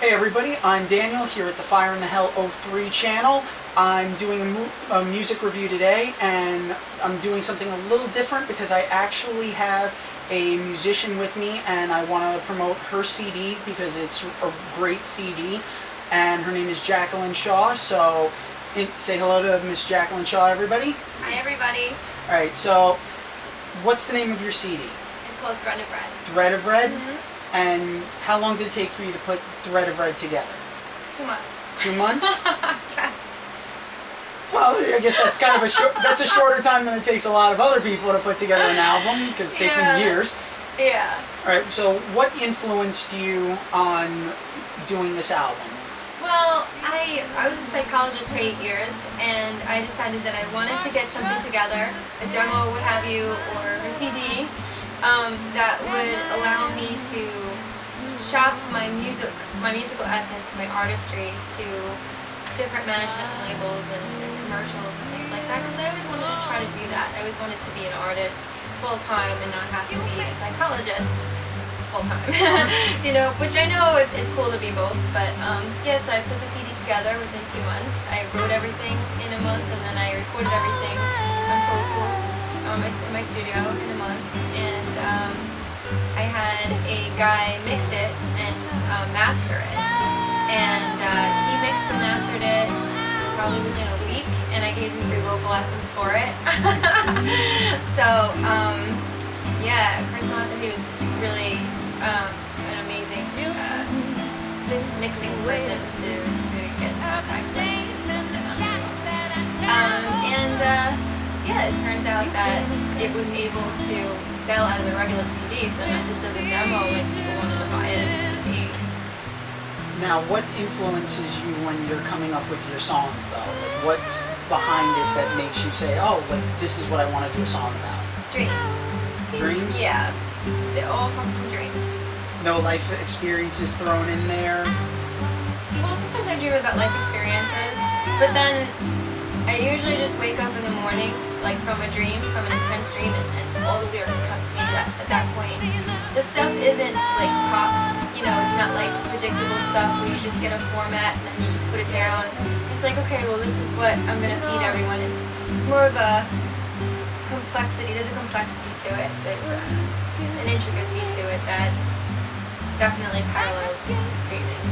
Hey everybody, I'm Daniel here at the Fire in the Hell 03 channel. I'm doing a music review today, and I'm doing something a little different because I actually have a musician with me and I want to promote her CD because it's a great CD, and her name is Jaclyn Shaw. So say hello to Miss Jaclyn Shaw, everybody. Hi everybody. Alright, so what's the name of your CD? It's called Thread of Red. Thread of Red? Mm-hmm. And how long did it take for you to put Thread of Red together? 2 months. 2 months? Yes. Well, I guess that's kind of a shorter time than it takes a lot of other people to put together an album, because it takes them years. Yeah. Alright, so what influenced you on doing this album? Well, I was a psychologist for 8 years, and I decided that I wanted to get something together, a demo, what have you, or a CD, that would allow me to shop my musical essence, my artistry, to different management labels and commercials and things like that, because I always wanted to try to do that. I always wanted to be an artist full-time and not have to be a psychologist full-time. You know, which I know it's cool to be both, but yeah, so I put the CD together within 2 months. I wrote everything in a month, and then I recorded everything on Pro Tools in my studio in a month, and I had a guy mix it and master it, and he mixed and mastered it probably within a week, and I gave him free vocal lessons for it. So yeah, Chris he was really an amazing mixing person to get that actually mixed it on. Yeah, it turns out that it was able to sell as a regular CD, so not just as a demo, like people wanted to buy it as a CD. Now, what influences you when you're coming up with your songs, though? Like, what's behind it that makes you say, oh, like, this is what I want to do a song about? Dreams. Dreams? Yeah, they all come from dreams. No life experiences thrown in there? Well, sometimes I dream about life experiences, but then I usually just wake up in the morning, like from a dream, from an intense dream, and all the lyrics come to me at that point. The stuff isn't like pop, you know, it's not like predictable stuff where you just get a format and then you just put it down. It's like, okay, well, this is what I'm going to feed everyone. It's more of a complexity, there's a complexity to it, there's an intricacy to it that definitely parallels dreaming.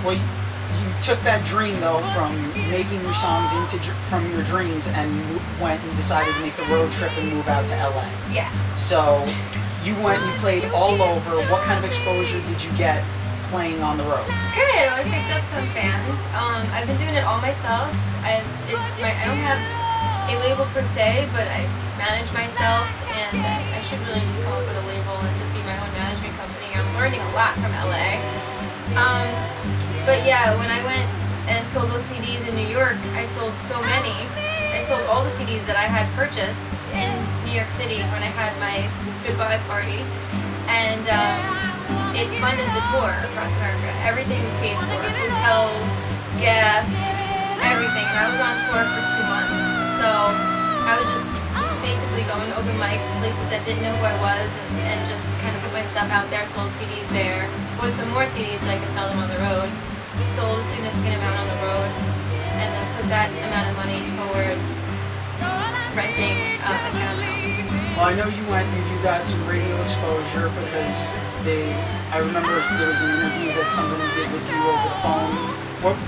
Well, you took that dream, though, from making your songs from your dreams, and went and decided to make the road trip and move out to LA. Yeah. So you went and you played all over. What kind of exposure did you get playing on the road? Good. I picked up some fans. I've been doing it all myself. I don't have a label per se, but I manage myself, and I should really just come up with a label and just be my own management company. I'm learning a lot from LA. But yeah, when I went and sold those CDs in New York, I sold so many. I sold all the CDs that I had purchased in New York City when I had my goodbye party, and it funded the tour across America. Everything was paid for, hotels, gas, everything. And I was on tour for 2 months, so I was just basically going to open mics, places that didn't know who I was, and just kind of put my stuff out there, sold CDs there, bought some more CDs so I could sell them on the road, sold a significant amount on the road, and then put that amount of money towards renting a townhouse. Well, I know you went and you got some radio exposure because I remember there was an interview that somebody did with you over the phone.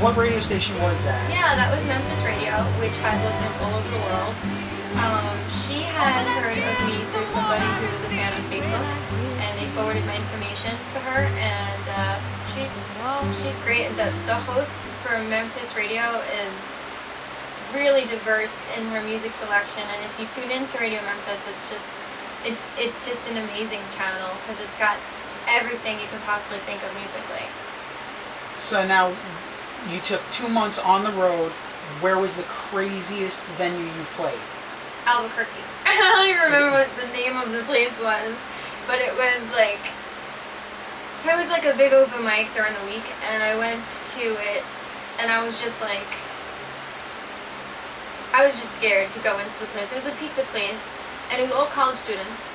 What radio station was that? Yeah, that was Memphis Radio, which has listeners all over the world. She had heard of me through somebody who was a fan on Facebook, and they forwarded my information to her, and she's great. The host for Memphis Radio is really diverse in her music selection, and if you tune into Radio Memphis, it's just an amazing channel because it's got everything you can possibly think of musically. So now, you took 2 months on the road. Where was the craziest venue you've played? Albuquerque. I don't even remember what the name of the place was, but it was like a big open mic during the week, and I went to it, and I was just scared to go into the place. It was a pizza place, and it was all college students,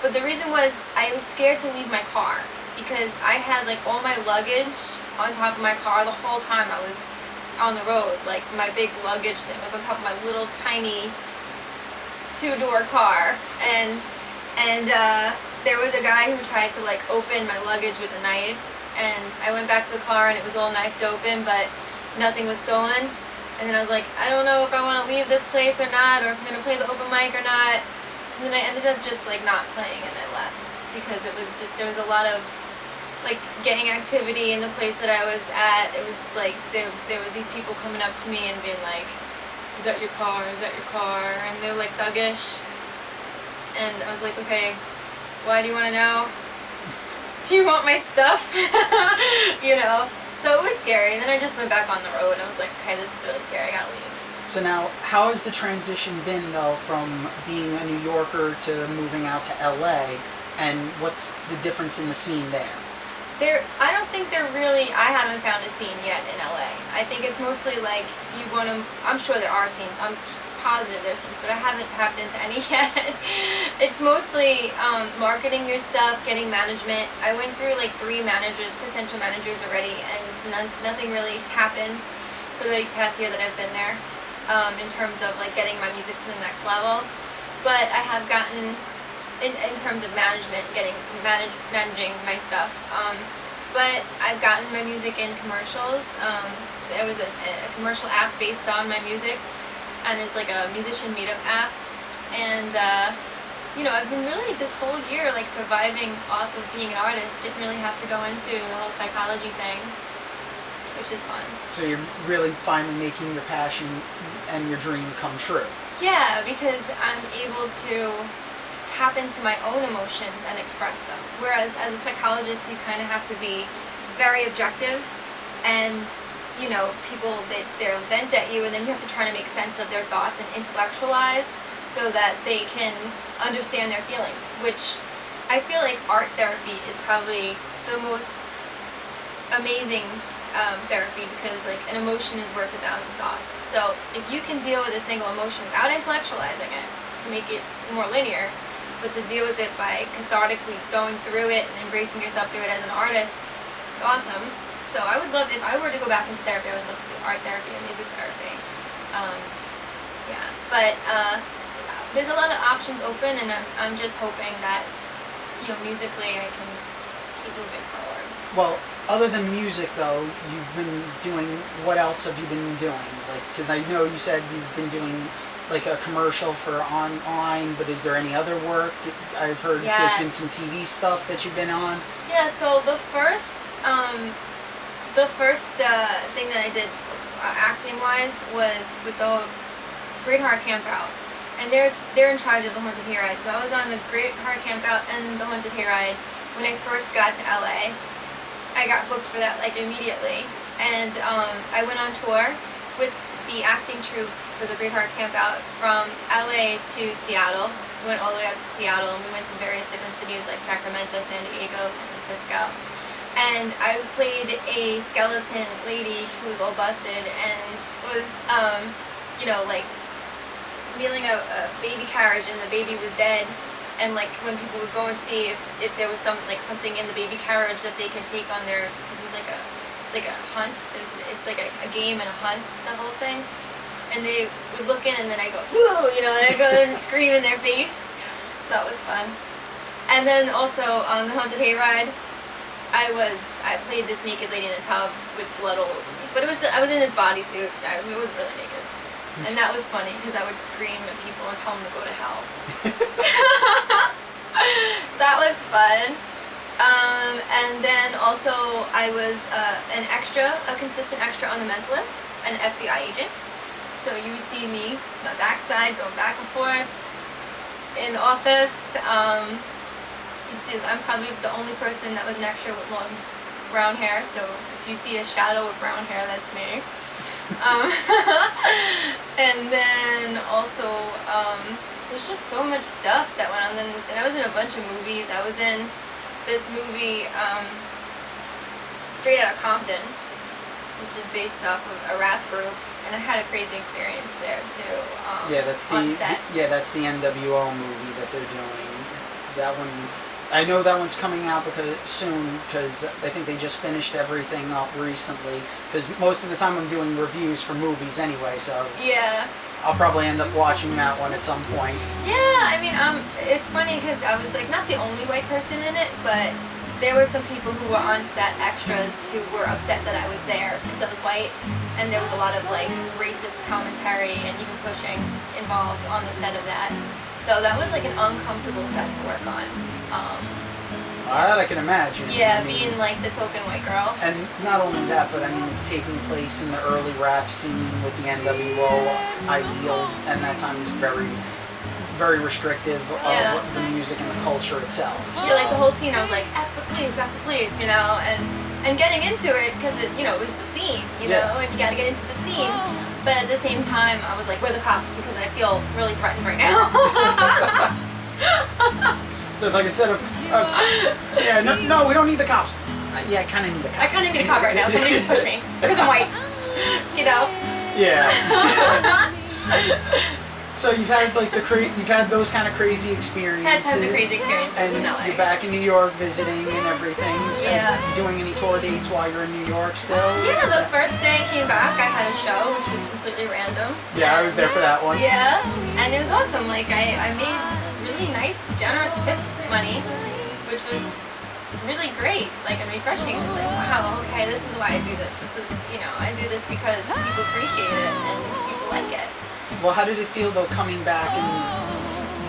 but the reason was I was scared to leave my car. because I had like all my luggage on top of my car the whole time I was on the road. Like my big luggage thing was on top of my little tiny two-door car, and there was a guy who tried to like open my luggage with a knife, and I went back to the car and it was all knifed open, but nothing was stolen. And then I was like, I don't know if I want to leave this place or not, or if I'm gonna play the open mic or not. So then I ended up just like not playing, and I left because it was just, there was a lot of like gang activity in the place that I was at. It was like there were these people coming up to me and being like, is that your car? Is that your car? And they were like thuggish. And I was like, okay, why do you want to know? Do you want my stuff? You know? So it was scary. And then I just went back on the road and I was like, okay, this is really scary. I gotta leave. So now, how has the transition been, though, from being a New Yorker to moving out to LA? And what's the difference in the scene there? I don't think I haven't found a scene yet in LA. I think it's mostly like you want to, I'm sure there are scenes, I'm positive there's scenes, but I haven't tapped into any yet. It's mostly marketing your stuff, getting management. I went through like 3 potential managers already, and nothing really happened for the past year that I've been there in terms of like getting my music to the next level. But I have gotten, in terms of management, managing my stuff. But I've gotten my music in commercials. There was a commercial app based on my music, and it's like a musician meetup app. And you know, I've been really this whole year like surviving off of being an artist. Didn't really have to go into the whole psychology thing, which is fun. So you're really finally making your passion and your dream come true. Yeah, because I'm able to tap into my own emotions and express them. Whereas as a psychologist, you kind of have to be very objective, and you know, people, they'll vent at you, and then you have to try to make sense of their thoughts and intellectualize so that they can understand their feelings, which I feel like art therapy is probably the most amazing therapy, because like an emotion is worth 1,000 thoughts. So if you can deal with a single emotion without intellectualizing it to make it more linear, but to deal with it by cathartically going through it and embracing yourself through it as an artist, it's awesome. So I would love, if I were to go back into therapy, I would love to do art therapy and music therapy. Yeah, but there's a lot of options open, and I'm just hoping that, you know, musically I can keep moving forward. Well, other than music, though, you've been doing, what else have you been doing? Like, because I know you said you've been doing like a commercial for online, but is there any other work? I've heard there's been some TV stuff that you've been on. Yeah, so the first thing that I did acting-wise was with the Great Horror Campout. And they're in charge of the Haunted Hayride. So I was on the Great Horror Campout and the Haunted Hayride when I first got to LA. I got booked for that like immediately. And I went on tour with the acting troupe for the Great Horror Campout from LA to Seattle. We went all the way up to Seattle, and we went to various different cities like Sacramento, San Diego, San Francisco. And I played a skeleton lady who was all busted and was, you know, like wheeling a baby carriage, and the baby was dead. And like when people would go and see if there was something in the baby carriage that they could take on their, because it was like a hunt. It's like a game and a hunt, the whole thing. And they would look in, and then I go, whoa, you know, and I go and scream in their face. That was fun. And then also on the Haunted Hayride, I played this naked lady in a tub with blood all over me. But I was in this bodysuit. I mean, it wasn't really naked. And that was funny, because I would scream at people and tell them to go to hell. That was fun. And then also I was a consistent extra on The Mentalist, an FBI agent. So you would see me, my backside, going back and forth in the office. I'm probably the only person that was an extra with long brown hair, so if you see a shadow with brown hair, that's me. And then also, there's just so much stuff that went on. And I was in a bunch of movies. I was in this movie, Straight Outta Compton, which is based off of a rap group, and I had a crazy experience there too. Yeah, that's on set. that's the NWO movie that they're doing. That one I know that one's coming out because I think they just finished everything up recently. Because most of the time I'm doing reviews for movies anyway, so Yeah. I'll probably end up watching that one at some point. Yeah, I mean, it's funny because I was like not the only white person in it, but there were some people who were on set, extras, who were upset that I was there because I was white, and there was a lot of like racist commentary and even pushing involved on the set of that. So that was like an uncomfortable set to work on. That I can imagine. Yeah, I mean, being like the token white girl. and not only that, but I mean, it's taking place in the early rap scene with the NWO ideals, and that time was very, very restrictive of the music and the culture itself. So like the whole scene, I was like, F the police, you know, and getting into it because it, you know, it was the scene, you know, and you got to get into the scene. But at the same time, I was like, we're the cops because I feel really threatened right now. So it's like instead of, no, we don't need the cops. Yeah, I kind of need the cops. I kind of need a cop right now. Somebody just push me because I'm white, you know. Yeah. So you've had like you've had those kind of crazy experiences. Had tons of crazy experiences and in LA. you're back in New York visiting and everything. Yeah. And you doing any tour dates while you're in New York still? Yeah, the first day I came back, I had a show which was completely random. Yeah, I was there for that one. Yeah, and it was awesome. Like I made really nice, generous tip money, which was really great, like, and refreshing. It was like, wow, okay, this is why I do this. This is, you know, I do this because people appreciate it and people like it. Well, how did it feel though coming back and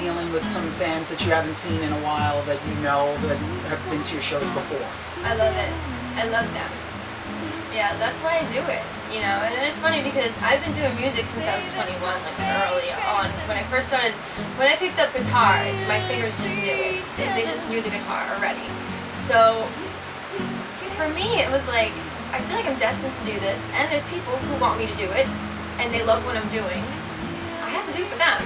dealing with some fans that you haven't seen in a while that you know that have been to your shows before? I love it. I love them. Yeah, that's why I do it. You know, and it's funny because I've been doing music since I was 21, like early on. When I first started, when I picked up guitar, my fingers just knew it. They just knew the guitar already. So for me, it was like, I feel like I'm destined to do this, and there's people who want me to do it, and they love what I'm doing. I have to do it for them,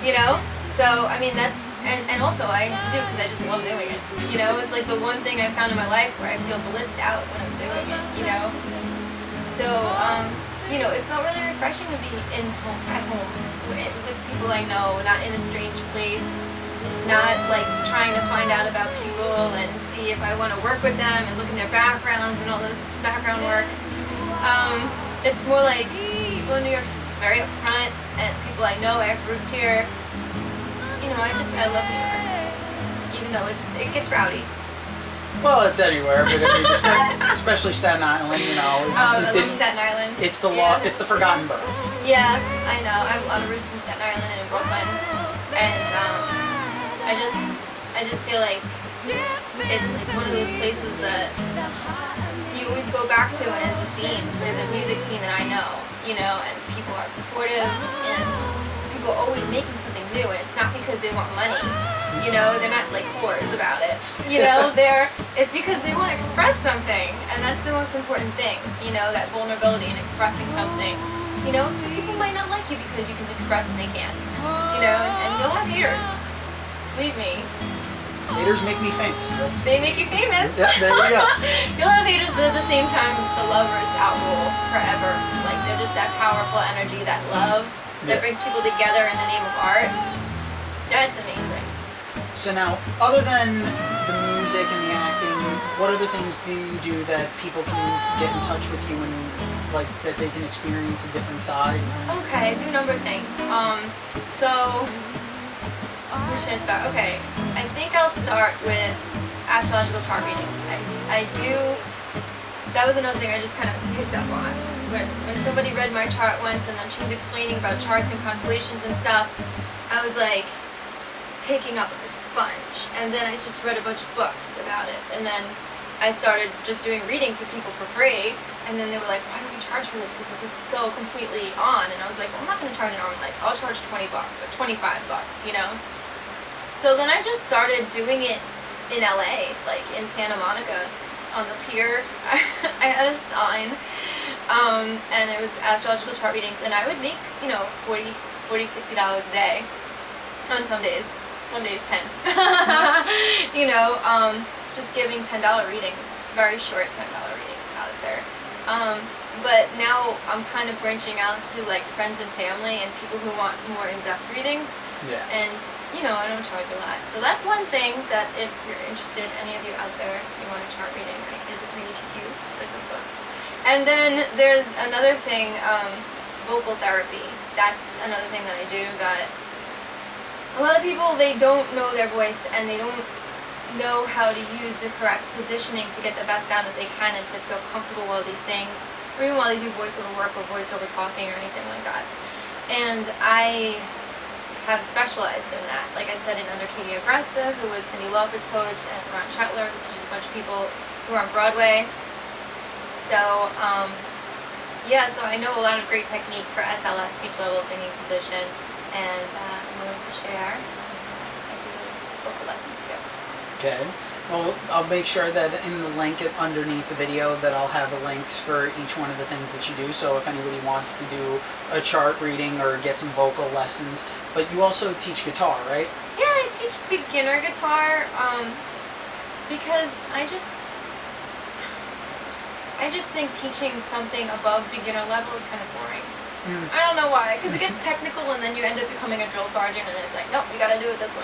you know? So, I mean, that's, and also I have to do it because I just love doing it. You know, it's like the one thing I found in my life where I feel blissed out when I'm doing it, you know? So, you know, it felt really refreshing to be at home with people I know, not in a strange place, not like trying to find out about people and see if I want to work with them and look in their backgrounds and all this background work. It's more like people in New York are just very upfront, and people I know, I have roots here. You know, I love New York, even though it gets rowdy. Well, it's anywhere, but I mean, especially Staten Island, you know. I love Staten Island. It's the it's the forgotten borough. Yeah, I know. I have a lot of roots in Staten Island and in Brooklyn, and I just feel like it's like one of those places that you always go back to, and as a scene, there's a music scene that I know, you know, and people are supportive, and people are always making something new, and it's not because they want money, you know, they're not like whores about it, you know, it's because they want to express something, and that's the most important thing, you know, that vulnerability and expressing something, you know, some people might not like you because you can express and they can't, you know, and you'll have haters, believe me. Haters make me famous. They make you famous. Yeah, there you go. You'll have haters, but at the same time, the lovers outrule forever. Like, they're just that powerful energy, that love that brings people together in the name of art. That's amazing. So now, other than the music and the acting, what other things do you do that people can get in touch with you and like that they can experience a different side? Okay, I do a number of things. So where should I start? Okay, I think I'll start with astrological chart readings. That was another thing I just kind of picked up on. When somebody read my chart once and then she was explaining about charts and constellations and stuff, I was like picking up a sponge. And then I just read a bunch of books about it. And then I started just doing readings with people for free. And then they were like, why don't you charge for this? Because this is so completely on. And I was like, well, I'm not going to charge an arm. Like, I'll charge $20 or $25, you know? So then I just started doing it in LA, like in Santa Monica on the pier. I had a sign, and it was astrological chart readings, and I would make, you know, $40, $60 a day on some days 10. You know, just giving $10 readings, very short $10 readings out there. but now I'm kind of branching out to like friends and family and people who want more in-depth readings. Yeah. And you know, I don't charge a lot. So that's one thing that if you're interested, any of you out there, you want a chart reading, I could read you like a book. And then there's another thing, vocal therapy. That's another thing that I do that a lot of people, they don't know their voice and they don't know how to use the correct positioning to get the best sound that they can and to feel comfortable while they sing, or even while they do voiceover work or voiceover talking or anything like that. And I have specialized in that. Like I said, under Katie Agresta, who was Cyndi Lauper's coach, and Ron Chetler, who teaches a bunch of people who are on Broadway. So, yeah, so I know a lot of great techniques for SLS, speech level singing position, and I'm willing to share. I do those vocal lessons too. Okay. Well, I'll make sure that in the link underneath the video that I'll have the links for each one of the things that you do. So if anybody wants to do a chart reading or get some vocal lessons, but you also teach guitar, right? Yeah, I teach beginner guitar because I just think teaching something above beginner level is kind of boring. I don't know why, because it gets technical and then you end up becoming a drill sergeant and it's like, nope, you gotta do it this way,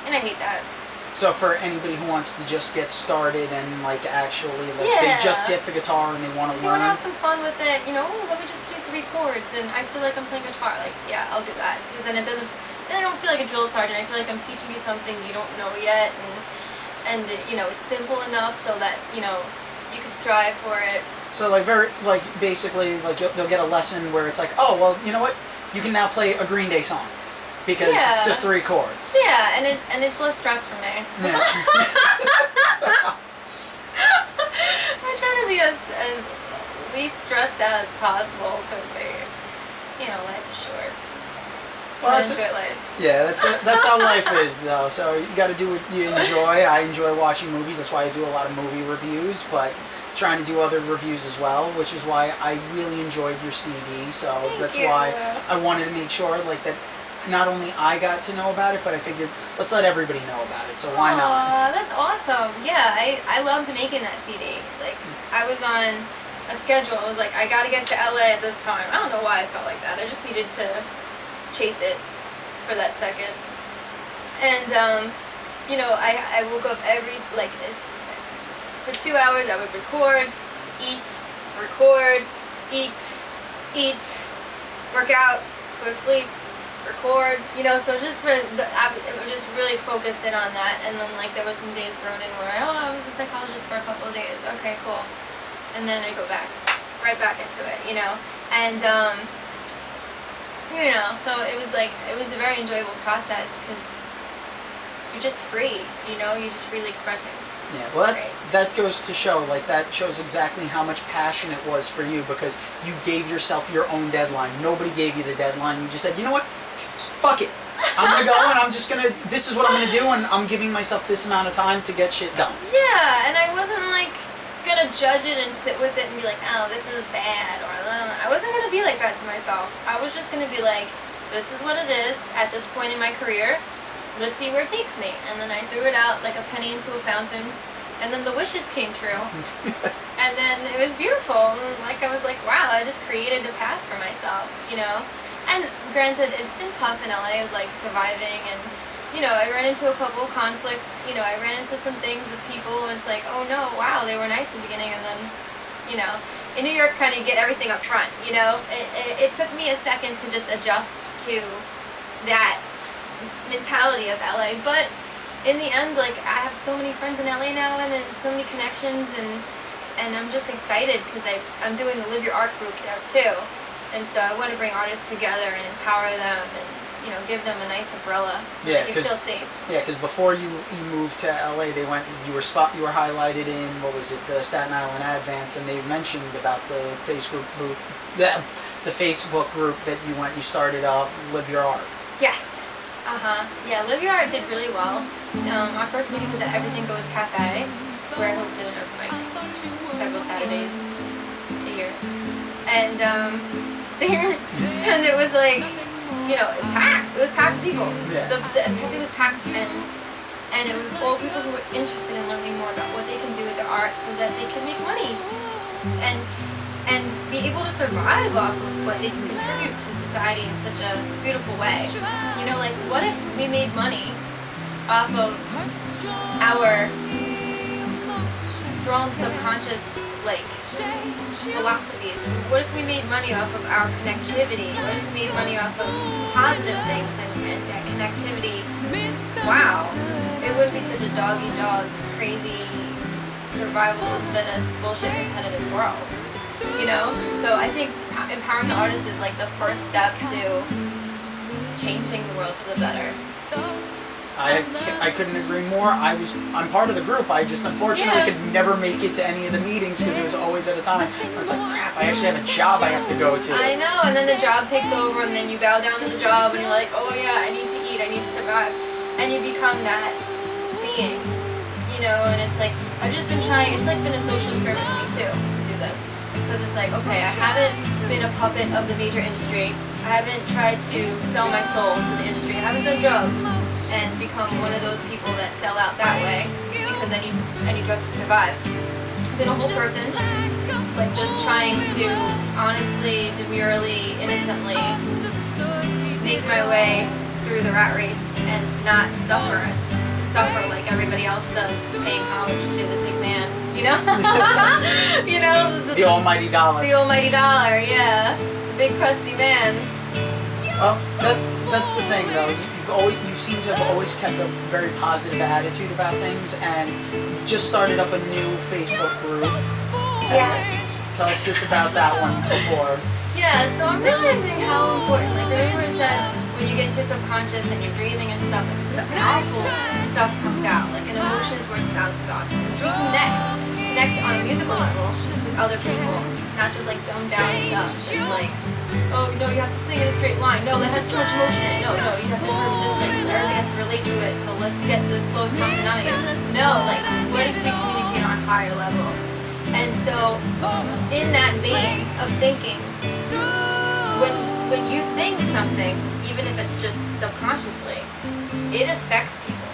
and I hate that. So for anybody who wants to just get started and like actually like they just get the guitar and they want to learn. They want to have some fun with it, you know, let me just do 3 chords and I feel like I'm playing guitar. Like, yeah, I'll do that. Because then then I don't feel like a drill sergeant. I feel like I'm teaching you something you don't know yet, and you know, it's simple enough so that, you know, you can strive for it. So like basically like they'll get a lesson where it's like, oh, well, you know what? You can now play a Green Day song. Because it's just 3 chords. Yeah, and it's less stress for me. Yeah. I try to be as least stressed out as possible because you know, life is short. Well, enjoy life. Yeah, that's how life is, though. So you got to do what you enjoy. I enjoy watching movies. That's why I do a lot of movie reviews, but trying to do other reviews as well, which is why I really enjoyed your CD. So that's why I wanted to make sure like that. Not only I got to know about it, but I figured let's let everybody know about it. So why not? That's awesome. Yeah, I loved making that CD. Like I was on a schedule. I was like, I got to get to LA at this time. I don't know why I felt like that. I just needed to chase it for that second. And you know, I woke up for 2 hours. I would record, eat, work out, go to sleep, record, you know, so just it just really focused in on that. And then like there was some days thrown in where I was a psychologist for a couple of days, okay, cool, and then I go right back into it, you know. And you know, so it was a very enjoyable process because you're just free, you know, you're just freely expressing. Yeah, well, that goes to show, like, that shows exactly how much passion it was for you because you gave yourself your own deadline. Nobody gave you the deadline. You just said, you know what, fuck it. I'm going to go and this is what I'm going to do, and I'm giving myself this amount of time to get shit done. Yeah, and I wasn't, like, going to judge it and sit with it and be like, oh, this is bad, or I wasn't going to be like that to myself. I was just going to be like, this is what it is at this point in my career. Let's see where it takes me. And then I threw it out like a penny into a fountain, and then the wishes came true. And then it was beautiful. And like I was like, wow, I just created a path for myself, you know. And granted, it's been tough in LA, like surviving, and you know, I ran into a couple of conflicts. You know, I ran into some things with people, and it's like, oh no, wow, they were nice in the beginning, and then, you know, in New York, kind of get everything up front. You know, it took me a second to just adjust to that mentality of LA, but in the end, like, I have so many friends in LA now and so many connections, and I'm just excited because I'm doing the Live Your Art group now too, and so I want to bring artists together and empower them and, you know, give them a nice umbrella so they can feel safe. Yeah, because before you moved to LA, you were highlighted in, what was it, the Staten Island Advance, and they mentioned about the Facebook group that you started up, Live Your Art. Yes. Yeah, Live Your Art did really well. Our first meeting was at Everything Goes Cafe, where I hosted an open mic several Saturdays a year. And and it was like, you know, packed. It was packed people. Yeah. The cafe was packed, and it was all people who were interested in learning more about what they can do with their art so that they can make money. And be able to survive off of what they can contribute to society in such a beautiful way. You know, like, what if we made money off of our strong subconscious, like, philosophies? What if we made money off of our connectivity? What if we made money off of positive things and that connectivity? Wow, it would be such a dog-eat-dog, crazy, survival of the fittest, bullshit competitive world. You know? So I think empowering the artist is like the first step to changing the world for the better. I couldn't agree more. I'm part of the group. I just unfortunately could never make it to any of the meetings because it was always at a time. And it's like, crap, I actually have a job I have to go to. I know, and then the job takes over, and then you bow down to the job, and you're like, oh yeah, I need to eat, I need to survive. And you become that being, you know, and it's like, I've just been trying, it's like been a social experiment for me too, to do this. Because it's like, okay, I haven't been a puppet of the major industry. I haven't tried to sell my soul to the industry. I haven't done drugs and become one of those people that sell out that way because I need drugs to survive. I've been a whole person, like just trying to honestly, demurely, innocently make my way through the rat race and not suffer like everybody else does, paying homage to the big man, you know? You know? The almighty dollar. The almighty dollar, yeah. The big crusty man. Well, that's the thing though. You seem to have always kept a very positive attitude about things, and just started up a new Facebook group. Yes. Tell us just about that one before. Yeah, so I'm realizing how important, like remember I said, when you get into subconscious and you're dreaming and stuff, like powerful stuff comes out. Like an emotion is worth 1,000 thoughts. So we connect on a musical level with other people, not just like dumbed down stuff. It's like, oh no, you have to sing in a straight line. No, that has too much emotion in it. No, you have to improve this thing. Everybody has to relate to it. So let's get the lowest common denominator. No, like what if we communicate on a higher level? And so, in that vein of thinking, when you think something, even if it's just subconsciously, it affects people.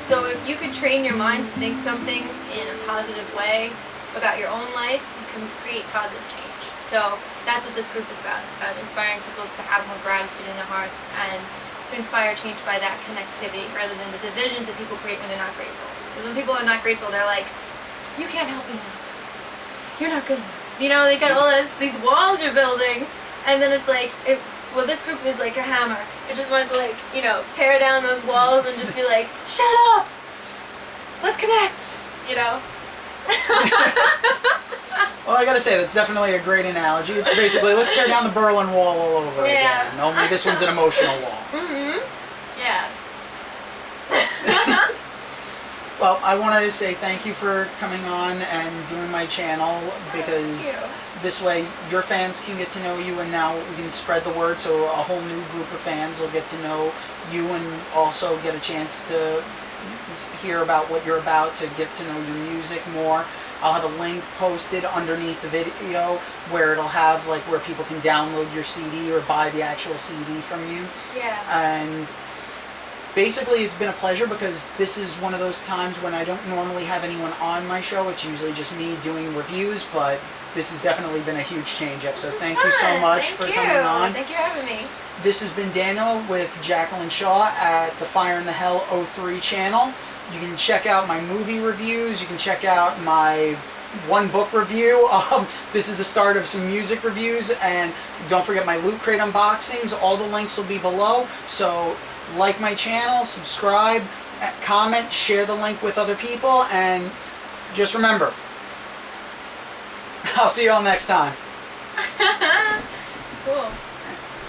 So if you could train your mind to think something in a positive way about your own life, you can create positive change. So that's what this group is about. It's about inspiring people to have more gratitude in their hearts and to inspire change by that connectivity rather than the divisions that people create when they're not grateful. Because when people are not grateful, they're like, you can't help me enough. You're not good enough. You know, they got all these walls you're building, and then it's like, well, this group is like a hammer. It just wants to like, you know, tear down those walls and just be like, shut up! Let's connect! You know? Well, I gotta say, that's definitely a great analogy. It's basically, let's tear down the Berlin Wall all over again. Only this one's an emotional wall. Mm-hmm. Yeah. Well, I want to say thank you for coming on and doing my channel, because this way your fans can get to know you, and now we can spread the word so a whole new group of fans will get to know you and also get a chance to hear about what you're about, to get to know your music more. I'll have a link posted underneath the video where it'll have like where people can download your CD or buy the actual CD from you. Yeah. And basically, it's been a pleasure, because this is one of those times when I don't normally have anyone on my show. It's usually just me doing reviews, but this has definitely been a huge change-up. So thank you so much for coming on. Thank you for having me. This has been Daniel with Jaclyn Shaw at the Fire in the Hell 03 channel. You can check out my movie reviews. You can check out my one book review. This is the start of some music reviews, and don't forget my LootCrate unboxings. All the links will be below. So like my channel, subscribe, comment, share the link with other people, and just remember, I'll see you all next time.